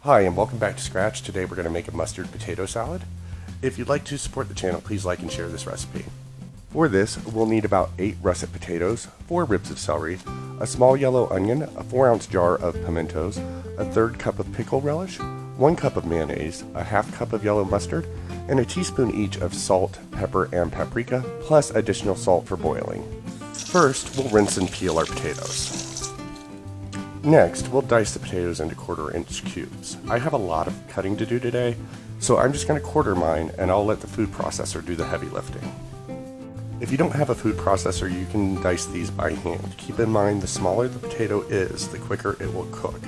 Hi and welcome back to Scratch. Today we're going to make a mustard potato salad. If you'd like to support the channel, please like and share this recipe. For this, we'll need about 8 russet potatoes, 4 ribs of celery, a small yellow onion, a 4-ounce jar of pimentos, a 1/3 cup of pickle relish, 1 cup of mayonnaise, a 1/2 cup of yellow mustard, and a teaspoon each of salt, pepper, and paprika, plus additional salt for boiling. First, we'll rinse and peel our potatoes. Next, we'll dice the potatoes into 1/4-inch cubes. I have a lot of cutting to do today, so I'm just going to quarter mine and I'll let the food processor do the heavy lifting. If you don't have a food processor, you can dice these by hand. Keep in mind, the smaller the potato is, the quicker it will cook.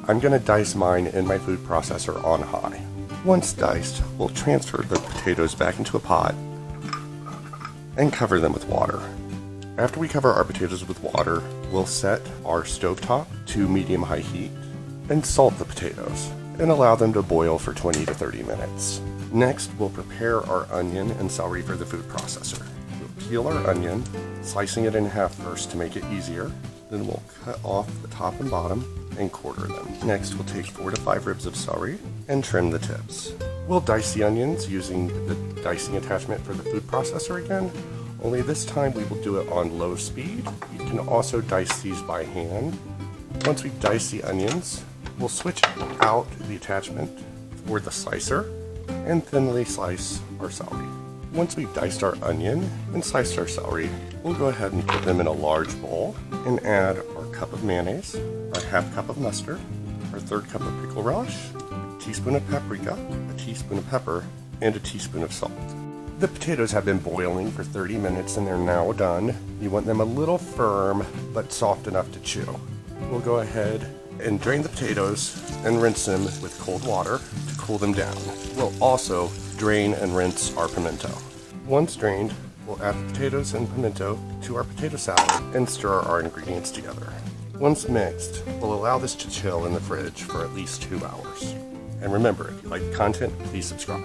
I'm going to dice mine in my food processor on high. Once diced, we'll transfer the potatoes back into a pot and cover them with water. After we cover our potatoes with water, we'll set our stovetop to medium-high heat and salt the potatoes and allow them to boil for 20 to 30 minutes. Next, we'll prepare our onion and celery for the food processor. We'll peel our onion, slicing it in half first to make it easier. Then we'll cut off the top and bottom and quarter them. Next, we'll take 4 to 5 ribs of celery and trim the tips. We'll dice the onions using the dicing attachment for the food processor again. Only this time we will do it on low speed. You can also dice these by hand. Once we dice the onions, we'll switch out the attachment for the slicer and thinly slice our celery. Once we've diced our onion and sliced our celery, we'll go ahead and put them in a large bowl and add our cup of mayonnaise, our 1/2 cup of mustard, our 1/3 cup of pickle relish, a teaspoon of paprika, a teaspoon of pepper, and a teaspoon of salt. The potatoes have been boiling for 30 minutes and they're now done. You want them a little firm but soft enough to chew. We'll go ahead and drain the potatoes and rinse them with cold water to cool them down. We'll also drain and rinse our pimento. Once drained, we'll add the potatoes and pimento to our potato salad and stir our ingredients together. Once mixed, we'll allow this to chill in the fridge for at least 2 hours. And remember, if you like the content, please subscribe.